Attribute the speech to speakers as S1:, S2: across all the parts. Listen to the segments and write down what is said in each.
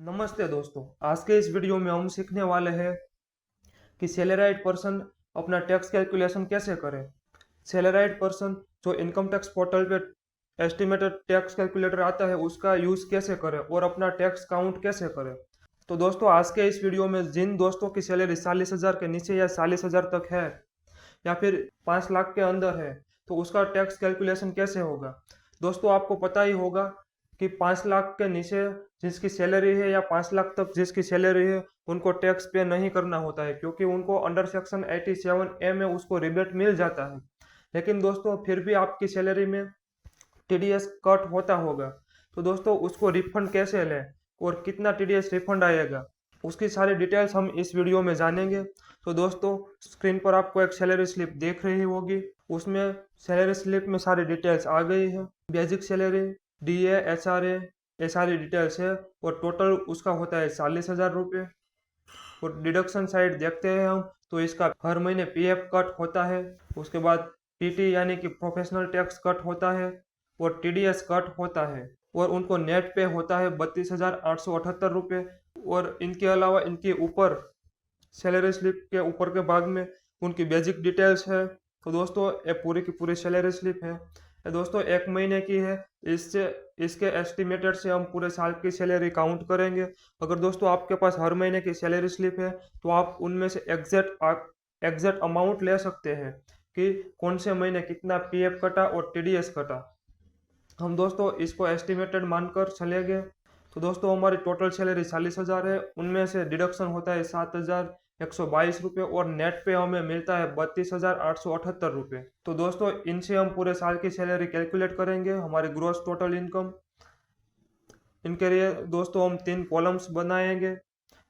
S1: नमस्ते दोस्तों। आज के इस वीडियो में हम सीखने वाले हैं कि सैलराइड पर्सन अपना टैक्स कैलकुलेशन कैसे करे। सैलराइड पर्सन जो इनकम टैक्स पोर्टल पे एस्टिमेटेड टैक्स कैलकुलेटर आता है उसका यूज़ कैसे करे और अपना टैक्स काउंट कैसे करे। तो दोस्तों आज के इस वीडियो में जिन दोस्तों की सैलरी 40,000 के नीचे या 40,000 तक है या फिर 5 लाख के अंदर है तो उसका टैक्स कैलकुलेशन कैसे होगा। दोस्तों आपको पता ही होगा कि 5 लाख के नीचे जिसकी सैलरी है या 5 लाख तक जिसकी सैलरी है उनको टैक्स पे नहीं करना होता है, क्योंकि उनको अंडर सेक्शन 87A में उसको रिबेट मिल जाता है। लेकिन दोस्तों फिर भी आपकी सैलरी में टीडीएस कट होता होगा, तो दोस्तों उसको रिफंड कैसे लें और कितना टीडीएस रिफंड आएगा उसकी सारी डिटेल्स हम इस वीडियो में जानेंगे। तो दोस्तों स्क्रीन पर आपको एक सैलरी स्लिप देख रही होगी, उसमें सैलरी स्लिप में सारी डिटेल्स आ गई है। बेसिक सैलरी, डीए, एसआरए, ये सारी डिटेल्स है और टोटल उसका होता है 40,000 रुपये। और डिडक्शन साइड देखते हैं हम तो इसका हर महीने पीएफ कट होता है, उसके बाद पीटी यानी कि प्रोफेशनल टैक्स कट होता है और टीडीएस कट होता है और उनको नेट पे होता है 32,878 रुपये। और इनके अलावा इनके ऊपर सैलरी स्लिप के ऊपर के भाग में उनकी बेसिक डिटेल्स है। तो दोस्तों ये पूरी की पूरी सैलरी स्लिप है, ये दोस्तों एक महीने की है। इससे इसके एस्टिमेटेड से हम पूरे साल की सैलरी काउंट करेंगे। अगर दोस्तों आपके पास हर महीने की सैलरी स्लिप है तो आप उनमें से एग्जैक्ट अमाउंट ले सकते हैं कि कौन से महीने कितना पीएफ कटा और टीडीएस कटा। हम दोस्तों इसको एस्टिमेटेड मानकर चलेंगे। तो दोस्तों हमारी टोटल सैलरी 40,000 है, उनमें से डिडक्शन होता है 7,122 रुपये और नेट पे हमें मिलता है 32,878 रुपये। तो दोस्तों इनसे हम पूरे साल की सैलरी कैलकुलेट करेंगे, हमारी ग्रॉस टोटल इनकम। इनके लिए दोस्तों हम 3 कॉलम्स बनाएंगे।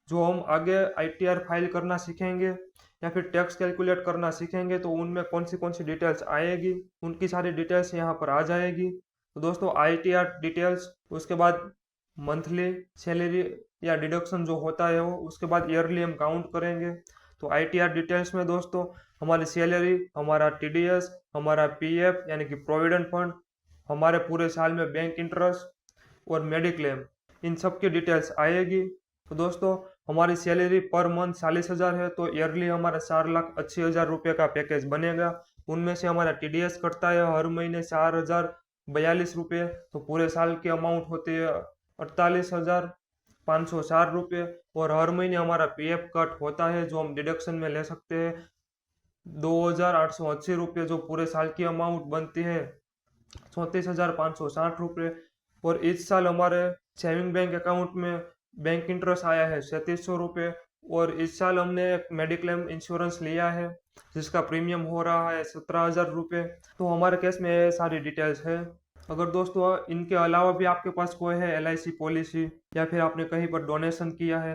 S1: जो हम आगे आईटीआर फाइल करना सीखेंगे या फिर टैक्स कैलकुलेट करना सीखेंगे तो उनमें कौन सी डिटेल्स आएगी उनकी सारी डिटेल्स यहाँ पर आ जाएगी। तो दोस्तों आईटीआर डिटेल्स, उसके बाद मंथली सैलरी या डिडक्शन जो होता है वो, उसके बाद ईयरली हम काउंट करेंगे। तो आईटीआर डिटेल्स में दोस्तों हमारी सैलरी, हमारा टीडीएस, हमारा पीएफ यानी कि प्रोविडेंट फंड, हमारे पूरे साल में बैंक इंटरेस्ट और मेडिक्लेम, इन सब की डिटेल्स आएगी। तो दोस्तों हमारी सैलरी पर मंथ 40,000 है तो ईयरली हमारा 4,80,000 रुपये का पैकेज बनेगा। उनमें से हमारा टीडीएस कटता है हर महीने 4,042 रुपये, तो पूरे साल की अमाउंट होती है 48,560 रुपये। और हर महीने हमारा पीएफ कट होता है जो हम डिडक्शन में ले सकते हैं 2,880 रुपये, जो पूरे साल की अमाउंट बनती है 34,560 रुपये। और इस साल हमारे सेविंग बैंक अकाउंट में बैंक इंटरेस्ट आया है 3700 रुपये। और इस साल हमने एक मेडिक्लेम इंश्योरेंस लिया है जिसका प्रीमियम हो रहा है 17,000 रुपये। तो हमारे केस में ये सारी डिटेल्स है। अगर दोस्तों इनके अलावा भी आपके पास कोई है एलआईसी पॉलिसी या फिर आपने कहीं पर डोनेशन किया है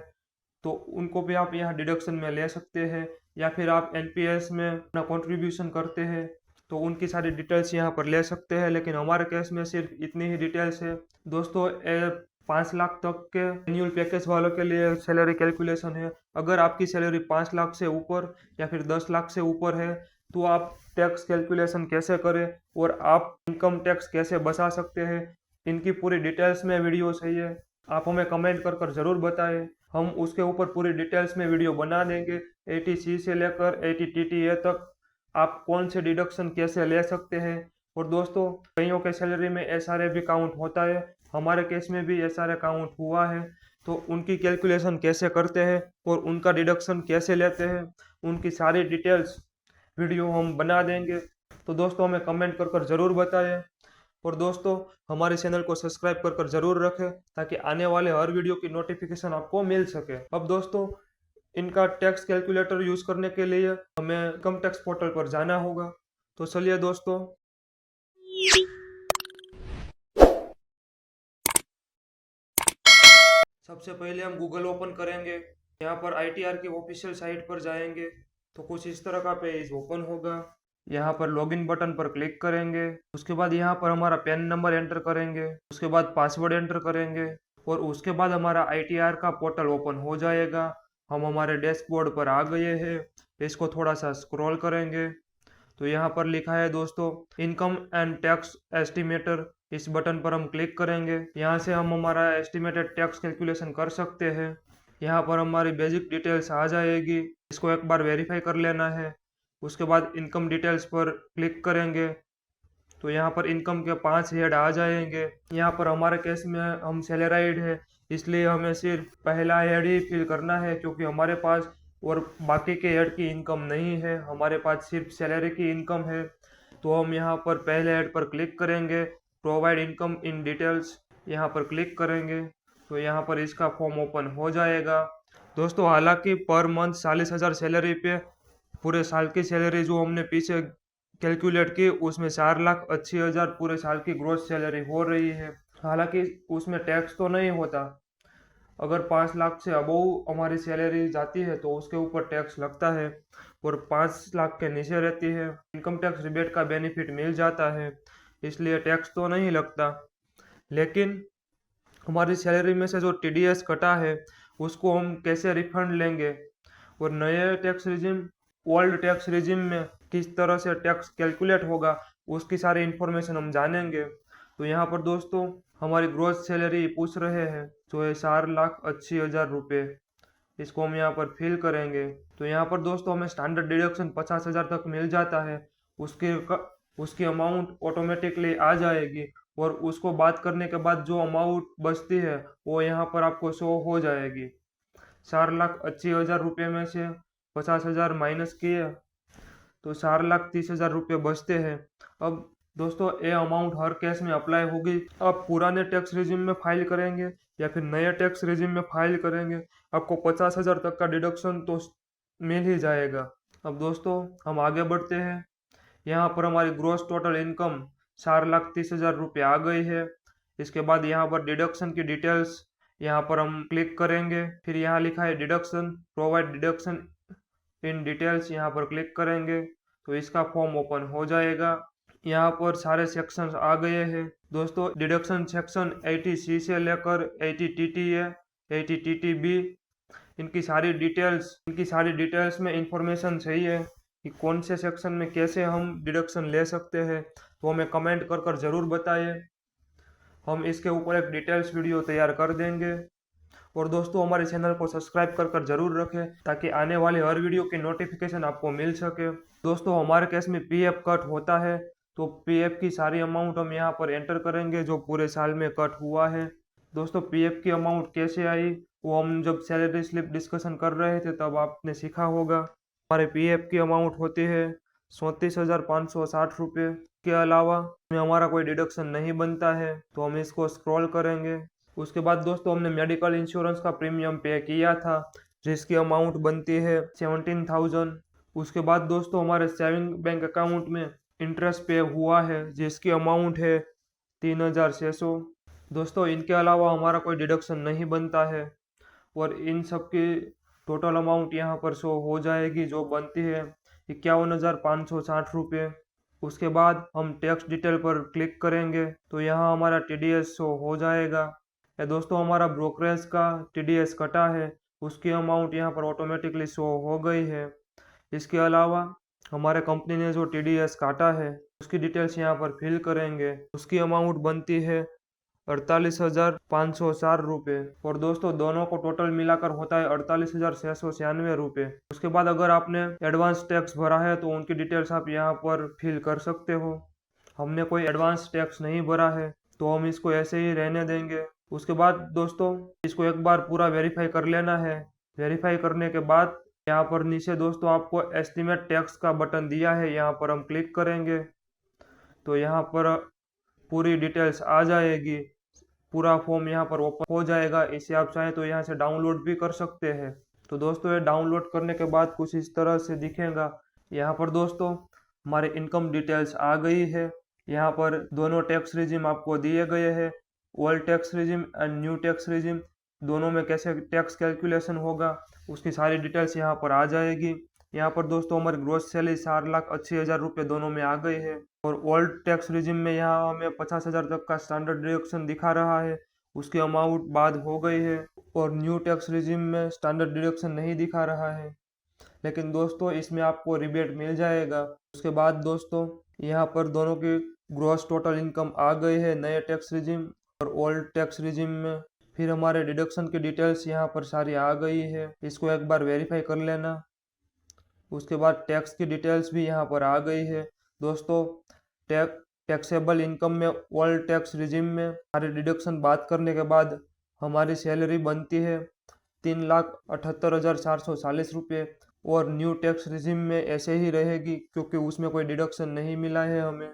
S1: तो उनको भी आप यहाँ डिडक्शन में ले सकते हैं, या फिर आप एनपीएस में अपना कंट्रीब्यूशन करते हैं तो उनकी सारी डिटेल्स यहाँ पर ले सकते हैं। लेकिन हमारे केस में सिर्फ इतनी ही डिटेल्स है दोस्तों। 5 लाख तक के एनुअल पैकेज वालों के लिए सैलरी कैलकुलेशन है। अगर आपकी सैलरी 5 लाख से ऊपर या फिर 10 लाख से ऊपर है तो आप टैक्स कैलकुलेशन कैसे करें और आप इनकम टैक्स कैसे बचा सकते हैं, इनकी पूरी डिटेल्स में वीडियो चाहिए। आप हमें कमेंट कर जरूर बताएं, हम उसके ऊपर पूरी डिटेल्स में वीडियो बना देंगे। 80C से लेकर 80TTA तक आप कौन से डिडक्शन कैसे ले सकते हैं। और दोस्तों कईयों के सैलरी में एसआरए भी काउंट होता है, हमारे केस में भी एसआरए काउंट हुआ है, तो उनकी कैलकुलेशन कैसे करते हैं और उनका डिडक्शन कैसे लेते हैं उनकी सारी डिटेल्स वीडियो हम बना देंगे। तो दोस्तों हमें कमेंट कर जरूर बताएं और दोस्तों हमारे चैनल को सब्सक्राइब कर जरूर रखें ताकि आने वाले हर वीडियो की नोटिफिकेशन आपको मिल सके। अब दोस्तों इनका टैक्स कैलकुलेटर यूज करने के लिए हमें इनकम टैक्स पोर्टल पर जाना होगा। तो चलिए दोस्तों, सबसे पहले हम गूगल ओपन करेंगे। यहाँ पर आईटीआर की ऑफिशियल साइट पर जाएंगे तो कुछ इस तरह का पेज ओपन होगा। यहाँ पर लॉगिन बटन पर क्लिक करेंगे, उसके बाद यहाँ पर हमारा पैन नंबर एंटर करेंगे, उसके बाद पासवर्ड एंटर करेंगे और उसके बाद हमारा आईटीआर का पोर्टल ओपन हो जाएगा। हम हमारे डैशबोर्ड पर आ गए हैं। इसको थोड़ा सा स्क्रॉल करेंगे तो यहाँ पर लिखा है दोस्तों इनकम एंड टैक्स एस्टिमेटर इस बटन पर हम क्लिक करेंगे। यहाँ से हम हमारा एस्टिमेटेड टैक्स कैलकुलेशन कर सकते हैं। यहाँ पर हमारी बेसिक डिटेल्स आ जाएगी, इसको एक बार वेरीफाई कर लेना है। उसके बाद इनकम डिटेल्स पर क्लिक करेंगे तो यहाँ पर इनकम के 5 हेड आ जाएंगे। यहाँ पर हमारे केस में हम सैलराइड है, इसलिए हमें सिर्फ पहला हेड ही फिल करना है, क्योंकि हमारे पास और बाकी के हेड की इनकम नहीं है, हमारे पास सिर्फ सैलरी की इनकम है। तो हम यहाँ पर पहले हेड पर क्लिक करेंगे, प्रोवाइड इनकम इन डिटेल्स, यहाँ पर क्लिक करेंगे तो यहाँ पर इसका फॉर्म ओपन हो जाएगा। दोस्तों हालांकि पर मंथ 40,000 सैलरी पे पूरे साल की सैलरी जो हमने पीछे कैलकुलेट की उसमें 4,80,000 पूरे साल की ग्रोस सैलरी हो रही है। हालांकि उसमें टैक्स तो नहीं होता, अगर 5 लाख से अबव हमारी सैलरी जाती है तो उसके ऊपर टैक्स लगता है, और 5 लाख के नीचे रहती है इनकम टैक्स रिबेट का बेनिफिट मिल जाता है, इसलिए टैक्स तो नहीं लगता। लेकिन हमारी सैलरी में से जो TDS कटा है उसको हम कैसे रिफंड लेंगे, और नए tax regime old tax regime में किस तरह से टैक्स कैलकुलेट होगा उसकी सारी इन्फॉर्मेशन हम जानेंगे। तो यहाँ पर दोस्तों हमारी ग्रोस सैलरी पूछ रहे हैं जो है 4,80,000 रुपये, इसको हम यहाँ पर फिल करेंगे। तो यहाँ पर दोस्तों हमें स्टैंडर्ड डिडक्शन 50,000 तक मिल जाता है, उसकी अमाउंट ऑटोमेटिकली आ जाएगी, और उसको बात करने के बाद जो अमाउंट बचती है वो यहाँ पर आपको शो हो जाएगी। 4,80,000 रुपये में से 50,000 माइनस किए तो 4,30,000 रुपये बचते हैं। अब दोस्तों ये अमाउंट हर केस में अप्लाई होगी। आप पुराने टैक्स रिजिम में फाइल करेंगे या फिर नए टैक्स रिजिम में फाइल करेंगे, आपको 50,000 तक का डिडक्शन तो मिल ही जाएगा। अब दोस्तों हम आगे बढ़ते हैं। यहाँ पर हमारी ग्रोस टोटल इनकम 4,30,000 रुपये आ गई है। इसके बाद यहाँ पर डिडक्शन की डिटेल्स, यहाँ पर हम क्लिक करेंगे, फिर यहाँ लिखा है deduction, provide deduction in details, यहाँ पर क्लिक करेंगे तो इसका फॉर्म ओपन हो जाएगा। यहाँ पर सारे सेक्शंस आ गए हैं दोस्तों। डिडक्शन सेक्शन 80C से लेकर 80TT है, 80TTB, इनकी सारी डिटेल्स में इंफॉर्मेशन चाहिए कि कौन से सेक्शन में कैसे हम डिडक्शन ले सकते हैं, तो हमें कमेंट कर ज़रूर बताइए, हम इसके ऊपर एक डिटेल्स वीडियो तैयार कर देंगे। और दोस्तों हमारे चैनल को सब्सक्राइब कर जरूर रखें ताकि आने वाले हर वीडियो की नोटिफिकेशन आपको मिल सके। दोस्तों हमारे केस में PF कट होता है, तो PF की सारी अमाउंट हम यहाँ पर एंटर करेंगे जो पूरे साल में कट हुआ है। दोस्तों PF की अमाउंट कैसे आई वो हम जब सैलरी स्लिप डिस्कशन कर रहे थे तब आपने सीखा होगा। हमारे PF की अमाउंट होती है 34,560 रुपये। के अलावा में हमारा कोई डिडक्शन नहीं बनता है, तो हम इसको स्क्रॉल करेंगे। उसके बाद दोस्तों हमने मेडिकल इंश्योरेंस का प्रीमियम पे किया था जिसकी अमाउंट बनती है 17,000। उसके बाद दोस्तों हमारे सेविंग बैंक अकाउंट में इंटरेस्ट पे हुआ है जिसकी अमाउंट है 3,600। दोस्तों इनके अलावा हमारा कोई डिडक्शन नहीं बनता है, और इन सब की टोटल अमाउंट यहाँ पर शो हो जाएगी जो बनती है 51,560 रुपये। उसके बाद हम टैक्स डिटेल पर क्लिक करेंगे तो यहाँ हमारा TDS शो हो जाएगा। या दोस्तों हमारा ब्रोकरेज का TDS कटा है, उसकी अमाउंट यहाँ पर ऑटोमेटिकली शो हो गई है। इसके अलावा हमारे कंपनी ने जो TDS काटा है उसकी डिटेल्स यहाँ पर फिल करेंगे, उसकी अमाउंट बनती है 48,504 रुपये, और दोस्तों दोनों को टोटल मिलाकर होता है 48,696 रुपये। उसके बाद अगर आपने एडवांस टैक्स भरा है तो उनकी डिटेल्स आप यहाँ पर फिल कर सकते हो। हमने कोई एडवांस टैक्स नहीं भरा है तो हम इसको ऐसे ही रहने देंगे। उसके बाद दोस्तों इसको एक बार पूरा वेरीफाई कर लेना है। वेरीफाई करने के बाद यहाँ पर नीचे दोस्तों आपको एस्टिमेट टैक्स का बटन दिया है, यहाँ पर हम क्लिक करेंगे तो यहाँ पर पूरी डिटेल्स आ जाएगी, पूरा फॉर्म यहाँ पर ओपन हो जाएगा। इसे आप चाहें तो यहाँ से डाउनलोड भी कर सकते हैं। तो दोस्तों ये डाउनलोड करने के बाद कुछ इस तरह से दिखेगा। यहाँ पर दोस्तों हमारे इनकम डिटेल्स आ गई है, यहाँ पर दोनों टैक्स रिजिम आपको दिए गए हैं, old tax regime and new tax regime, दोनों में कैसे टैक्स कैलकुलेशन होगा उसकी सारी डिटेल्स यहाँ पर आ जाएगी। यहाँ पर दोस्तों हमारी ग्रोस सैलरी 4,80,000 रुपये दोनों में आ गई है, और ओल्ड टैक्स रिजिम में यहाँ हमें 50,000 तक का स्टैंडर्ड डिडक्शन दिखा रहा है, उसकी अमाउंट बाद हो गई है। और न्यू टैक्स रिजिम में स्टैंडर्ड डिडक्शन नहीं दिखा रहा है, लेकिन दोस्तों इसमें आपको रिबेट मिल जाएगा। उसके बाद दोस्तों यहाँ पर दोनों की ग्रॉस टोटल इनकम आ गई है नए टैक्स रिजिम और ओल्ड टैक्स रिजिम में। फिर हमारे डिडक्शन की डिटेल्स यहाँ पर सारी आ गई है, इसको एक बार वेरीफाई कर लेना। उसके बाद टैक्स की डिटेल्स भी यहाँ पर आ गई है। दोस्तों टैक्सेबल इनकम में ओल्ड टैक्स रिजिम में हमारे डिडक्शन बात करने के बाद हमारी सैलरी बनती है 3,78,440 रुपये और न्यू टैक्स रिजिम में ऐसे ही रहेगी क्योंकि उसमें कोई डिडक्शन नहीं मिला है हमें।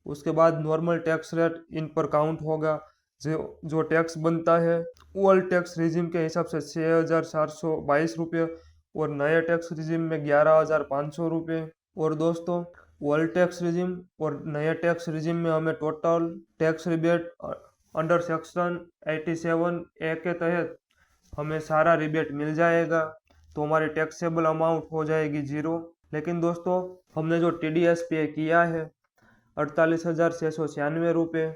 S1: उसके बाद नॉर्मल टैक्स रेट इन पर काउंट होगा। जो टैक्स बनता है ओल्ड टैक्स रिजिम के हिसाब से 6,422 रुपये और नए टैक्स रिजिम में 11,500 रुपये। और दोस्तों ओल्ड टैक्स रिजिम और नए टैक्स रिजिम में हमें total tax rebate under section 87A के तहत हमें सारा रिबेट मिल जाएगा, तो हमारी टैक्सेबल अमाउंट हो जाएगी 0। लेकिन दोस्तों हमने जो TDS पे किया है 48,696 रुपये,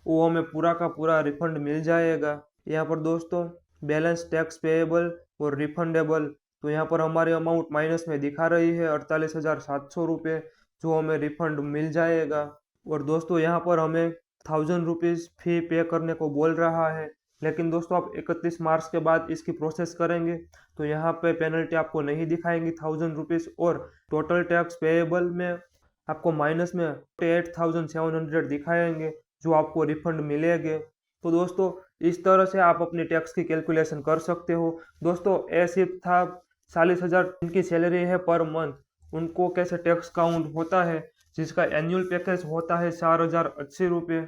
S1: वो हमें पूरा का पूरा रिफंड मिल जाएगा। यहाँ पर दोस्तों बैलेंस टैक्स पेएबल और रिफंडेबल, तो यहाँ पर हमारी अमाउंट माइनस में दिखा रही है 48,700 रुपये, जो हमें रिफंड मिल जाएगा। और दोस्तों यहाँ पर हमें 1,000 रुपीज़ फी पे करने को बोल रहा है, लेकिन दोस्तों आप 31 मार्च के बाद इसकी प्रोसेस करेंगे तो यहाँ पे पेनल्टी आपको नहीं दिखाएंगी 1,000 रुपीज़, और टोटल टैक्स पेएबल में आपको माइनस में 48,700 दिखाएंगे, जो आपको रिफंड मिलेंगे। तो दोस्तों इस तरह से आप अपनी टैक्स की कैलकुलेशन कर सकते हो। दोस्तों ऐसे था 40,000 जिनकी सैलरी है पर मंथ, उनको कैसे टैक्स काउंट होता है, जिसका एनुअल पैकेज होता है 4,080 रुपये।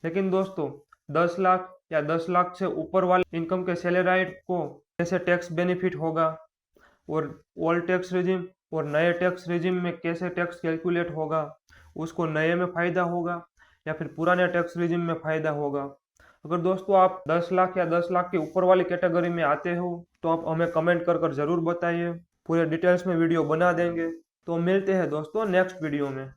S1: लेकिन दोस्तों 10 लाख या 10 लाख से ऊपर वाले इनकम के सैलराइड को कैसे टैक्स बेनिफिट होगा, और ओल्ड टैक्स रिजिम और नए टैक्स रिजिम में कैसे टैक्स कैलकुलेट होगा, उसको नए में फ़ायदा होगा या फिर पुराने टैक्स रिजिम में फ़ायदा होगा। अगर दोस्तों आप 10 लाख या 10 लाख के ऊपर वाली कैटेगरी में आते हो तो आप हमें कमेंट कर ज़रूर बताइए, पूरे डिटेल्स में वीडियो बना देंगे। तो मिलते हैं दोस्तों नेक्स्ट वीडियो में।